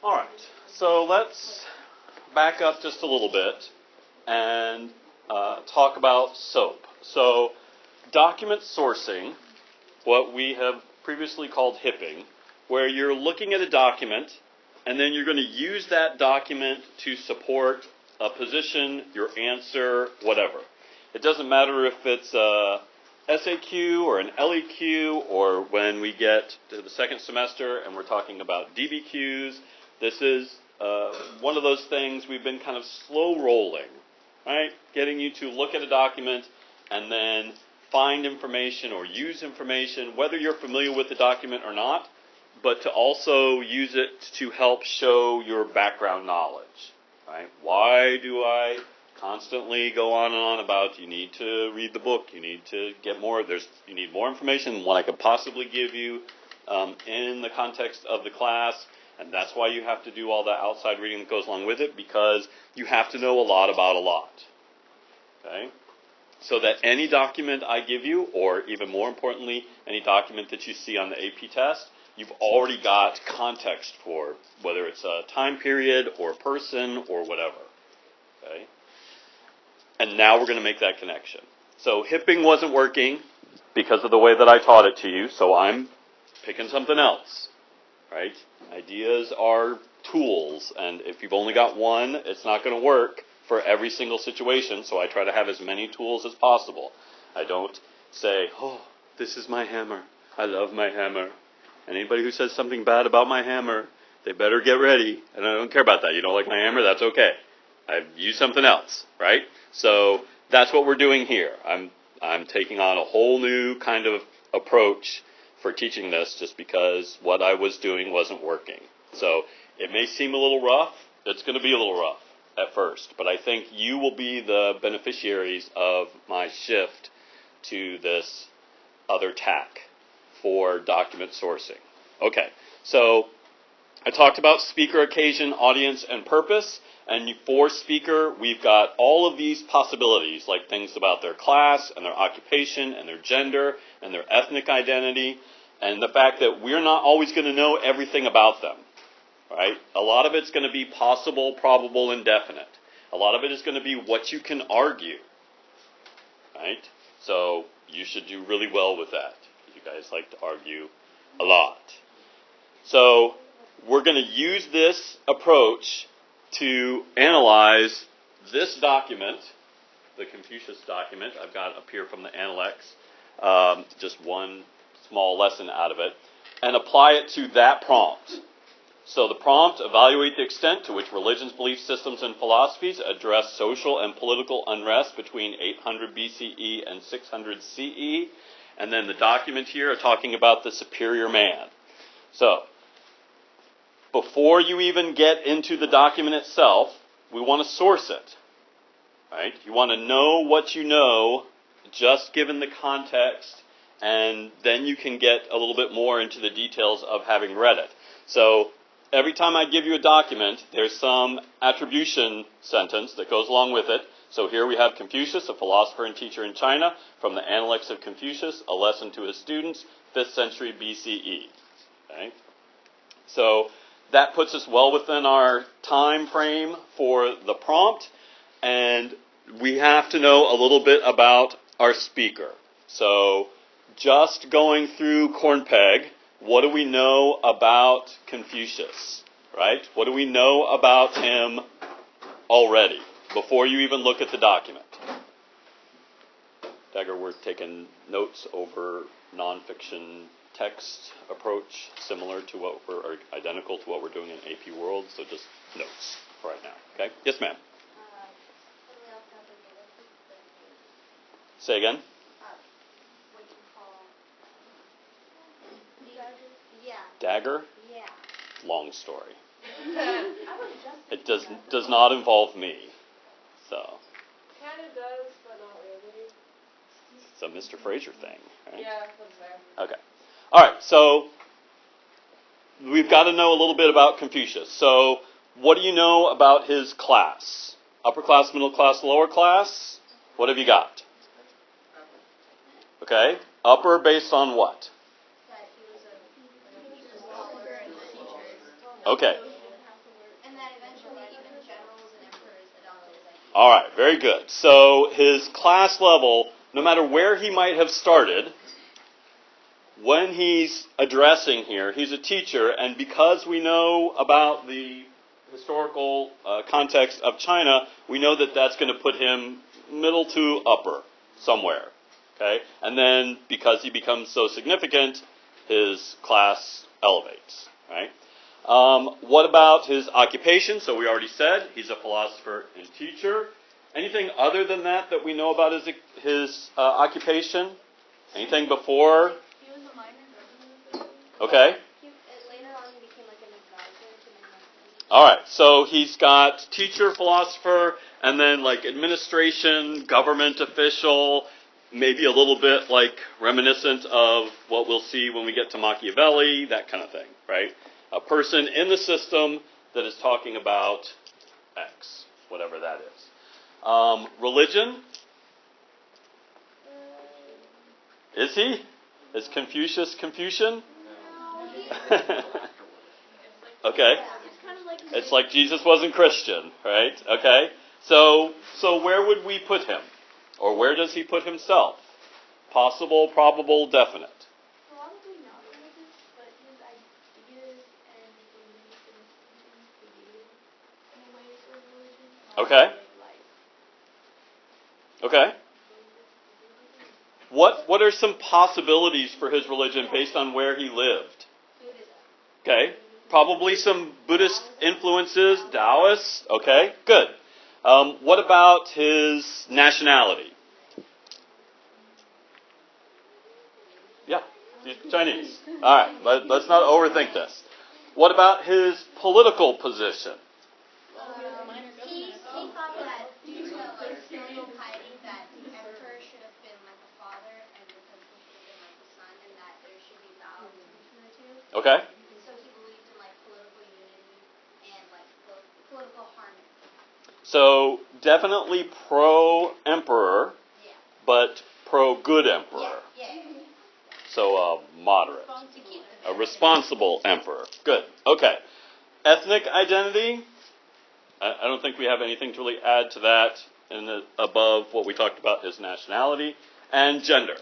All right, so let's back up just a little bit and talk about SOAP. So document sourcing, what we have previously called hipping, where you're looking at a document and then you're going to use that document to support a position, your answer, whatever. It doesn't matter if it's a SAQ or an LEQ, or when we get to the second semester and we're talking about DBQs. This is one of those things we've been kind of slow rolling, right? Getting you to look at a document and then find information or use information, whether you're familiar with the document or not, but to also use it to help show your background knowledge, right? Why do I constantly go on and on about you need to read the book, you need to get more, you need more information than what I could possibly give you in the context of the class, and that's why you have to do all that outside reading that goes along with it, because you have to know a lot about a lot, okay? So that any document I give you, or even more importantly, any document that you see on the AP test, you've already got context for, whether it's a time period or person or whatever, okay? And now we're going to make that connection. So hipping wasn't working because of the way that I taught it to you, so I'm picking something else, right? Ideas are tools, and if you've only got one, it's not going to work for every single situation, so I try to have as many tools as possible. I don't say, oh, this is my hammer. I love my hammer. And anybody who says something bad about my hammer, they better get ready. And I don't care about that. You don't like my hammer? That's okay. I've used something else, right? So that's what we're doing here. I'm taking on a whole new kind of approach for teaching this just because what I was doing wasn't working. So it may seem a little rough. It's going to be a little rough at first, but I think you will be the beneficiaries of my shift to this other tack for document sourcing. Okay, so I talked about speaker, occasion, audience, and purpose. And for speaker, we've got all of these possibilities, like things about their class and their occupation and their gender and their ethnic identity, and the fact that we're not always going to know everything about them, right? A lot of it's going to be possible, probable, and definite. A lot of it is going to be what you can argue, right? So you should do really well with that. You guys like to argue a lot. So we're going to use this approach to analyze this document, the Confucius document. I've got up here from the Analects, just one small lesson out of it, and apply it to that prompt. So the prompt, evaluate the extent to which religions, belief systems, and philosophies address social and political unrest between 800 BCE and 600 CE. And then the document here are talking about the superior man. So before you even get into the document itself, we want to source it, right? You want to know what you know, just given the context, and then you can get a little bit more into the details of having read it. So every time I give you a document, there's some attribution sentence that goes along with it. So here we have Confucius, a philosopher and teacher in China, from the Analects of Confucius, a lesson to his students, 5th century BCE. Okay? So that puts us well within our time frame for the prompt, and we have to know a little bit about our speaker. So just going through Cornpeg, what do we know about Confucius, right? What do we know about him already before you even look at the document? Dagger, we're taking notes over nonfiction text approach, similar to what or identical to what we're doing in AP World, so just notes for right now. Okay? Yes, ma'am. Say again. What you call Dagger? Yeah. Long story. It It does not involve me. So Kind of does, but not really. it's a Mr. Fraser thing, right? Yeah, that's fair. Okay. All right, so we've got to know a little bit about Confucius. So what do you know about his class? Upper class, middle class, lower class? What have you got? Okay. Upper based on what? That he was a scholar and a teacher. Okay. All right, very good. So his class level, no matter where he might have started, when he's addressing here, he's a teacher, and because we know about the historical context of China, we know that that's going to put him middle to upper somewhere. Okay? And then because he becomes so significant, his class elevates. Right? What about his occupation? So we already said he's a philosopher and teacher. Anything other than that we know about his occupation? Anything before? He was a minor government official. Okay. Later on, he became like an advisor to the minister. All right. So he's got teacher, philosopher, and then like administration, government official, maybe a little bit like reminiscent of what we'll see when we get to Machiavelli, that kind of thing, right? A person in the system that is talking about X, whatever that is. Religion? Is he? Is Confucius Confucian? Okay. It's like Jesus wasn't Christian, right? Okay. So where would we put him? Or where does he put himself? Possible, probable, definite. Probably not religious, but his ideas and beliefs and things created in a way for religion. Okay. Okay. What are some possibilities for his religion based on where he lived? Okay. Probably some Buddhist influences, Taoist. Okay, good. What about his nationality? Yeah, he's Chinese. All right, let's not overthink this. What about his political position? He thought that due to like filial piety, that the emperor should have been like the father, and the president should have been like the son, and that there should be balance between the two. Okay. So he believed in like political unity and like political harmony. So definitely pro-emperor, Yeah. but pro-good emperor. Yeah. So moderate. A responsible emperor. Good. Okay. Ethnic identity. I don't think we have anything to really add to that above what we talked about his nationality. And gender.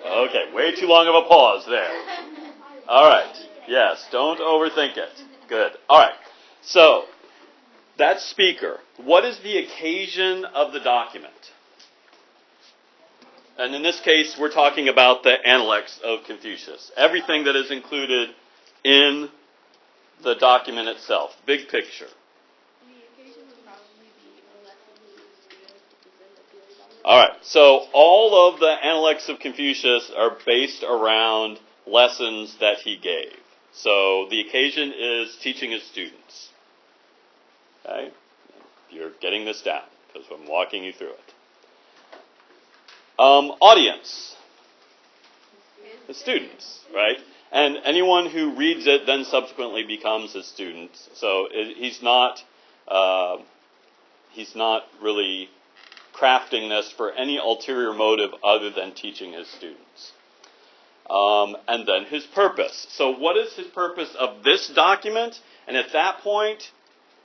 Okay, way too long of a pause there. All right. Yes, don't overthink it. Good. All right. So, that speaker, what is the occasion of the document? And in this case, we're talking about the Analects of Confucius. Everything that is included in the document itself. Big picture. All right. So all of the Analects of Confucius are based around lessons that he gave. So the occasion is teaching his students. Okay? You're getting this down because I'm walking you through it. Audience. The students, right? And anyone who reads it then subsequently becomes his student. So he's not really crafting this for any ulterior motive other than teaching his students. And then his purpose. So what is his purpose of this document? And at that point,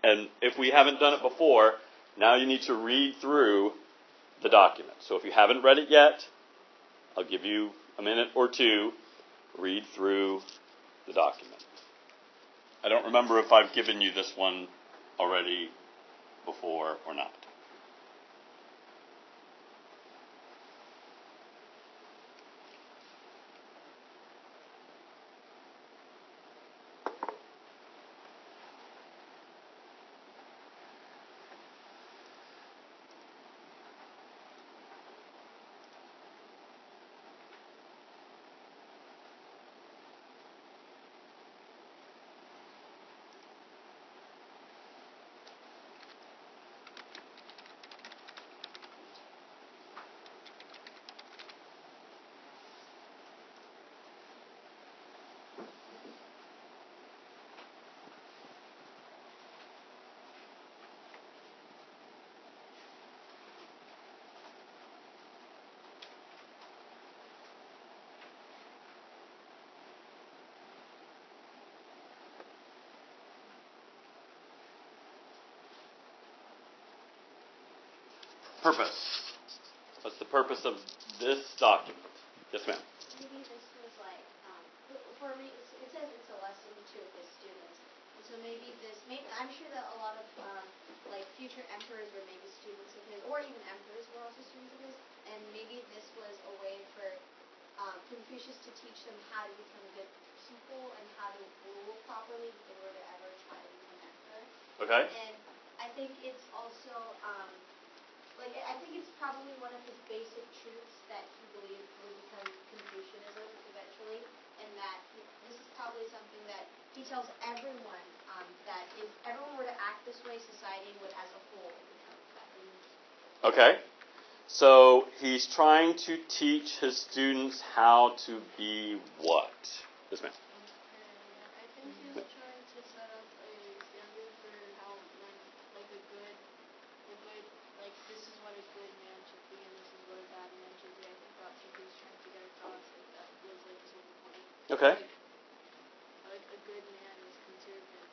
and if we haven't done it before, now you need to read through the document. So if you haven't read it yet, I'll give you a minute or two. Read through the document. I don't remember if I've given you this one already before or not. Purpose. What's the purpose of this document? Yes, ma'am. Maybe this was like, for me, it says it's a lesson to his students. And so maybe I'm sure that a lot of like future emperors were maybe students of his, or even emperors were also students of his. And maybe this was a way for Confucius to teach them how to become good people and how to rule properly if they were to ever try to become emperor. Okay. And I think it's also I think it's probably one of his basic truths that he believed would become Confucianism eventually, and that this is probably something that he tells everyone that if everyone were to act this way, society would, as a whole, become better. Okay. So he's trying to teach his students how to be what? Yes, ma'am. I think he's trying to set up a standard for how, like this is what a good man should be, and this is what a bad man should be. I think that's what he's trying to get across. Like that was like his whole point. Okay. Like a good man is conservative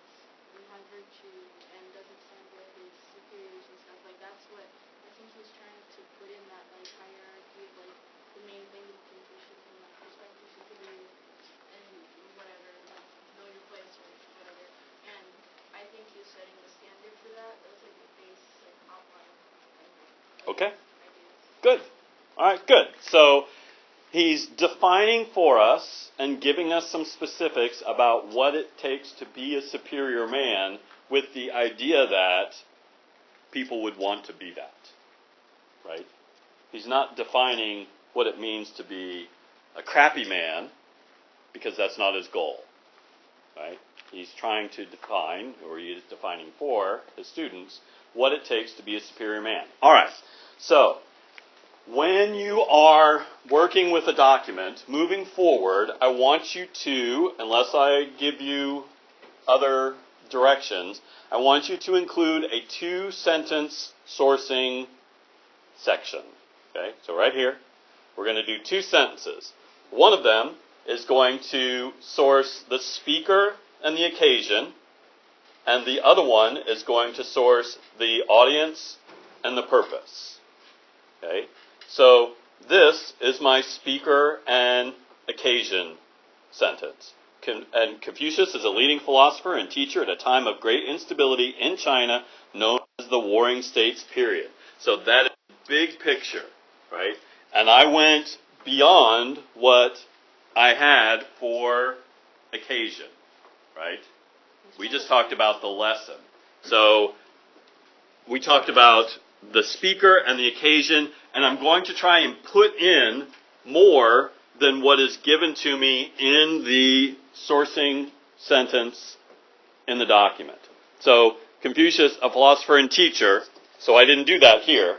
and has virtue and doesn't stand with his superiors and stuff. Like that's what I think he's trying to put in that like hierarchy of like the main thing with Confucius and like respect your superior and whatever, like know your place or whatever. And I think he's setting the standard for that. That's like the base like outline. Okay. Good. All right, good. So he's defining for us and giving us some specifics about what it takes to be a superior man with the idea that people would want to be that. Right? He's not defining what it means to be a crappy man because that's not his goal. Right? He's trying to define, or he is defining for his students, what it takes to be a superior man. All right. So, when you are working with a document, moving forward, I want you to, unless I give you other directions, I want you to include a 2-sentence sourcing section. Okay, so right here, we're going to do 2 sentences. One of them is going to source the speaker and the occasion, and the other one is going to source the audience and the purpose. Okay? So this is my speaker and occasion sentence. And Confucius is a leading philosopher and teacher at a time of great instability in China, known as the Warring States period. So that is the big picture, right? And I went beyond what I had for occasion, right? We just talked about the lesson. So we talked about the speaker and the occasion, and I'm going to try and put in more than what is given to me in the sourcing sentence in the document. So Confucius, a philosopher and teacher, so I didn't do that here.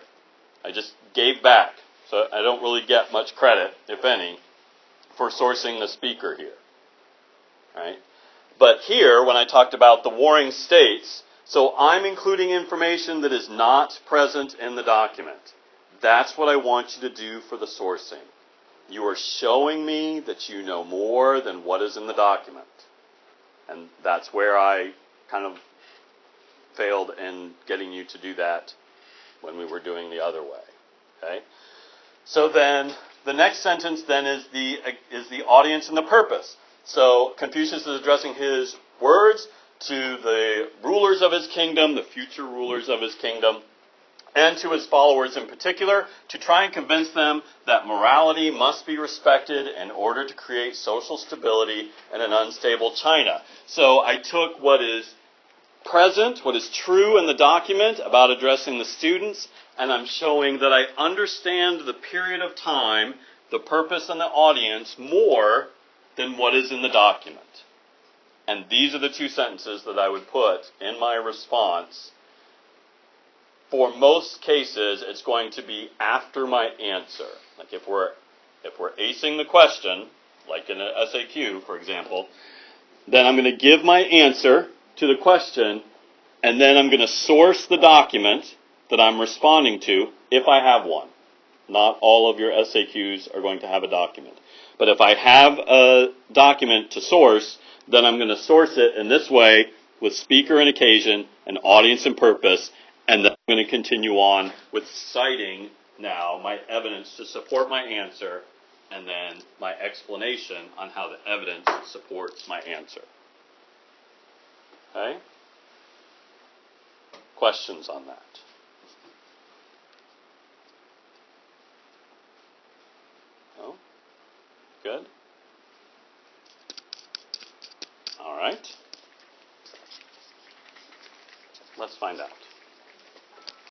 I just gave back. So I don't really get much credit, if any, for sourcing the speaker here. Right? But here, when I talked about the warring states, so I'm including information that is not present in the document. That's what I want you to do for the sourcing. You are showing me that you know more than what is in the document. And that's where I kind of failed in getting you to do that when we were doing the other way. Okay? So then, the next sentence then is the audience and the purpose. So Confucius is addressing his words to the rulers of his kingdom, the future rulers of his kingdom, and to his followers in particular, to try and convince them that morality must be respected in order to create social stability in an unstable China. So I took what is present, what is true in the document about addressing the students, and I'm showing that I understand the period of time, the purpose, and the audience more than what is in the document. And these are the 2 sentences that I would put in my response. For most cases, it's going to be after my answer. Like if we're acing the question, like in an SAQ, for example, then I'm going to give my answer to the question, and then I'm going to source the document that I'm responding to if I have one. Not all of your SAQs are going to have a document. But if I have a document to source, then I'm going to source it in this way with speaker and occasion and audience and purpose, And then I'm going to continue on with citing now my evidence to support my answer, and then my explanation on how the evidence supports my answer. Okay? Questions on that? No? Good? All right. Let's find out.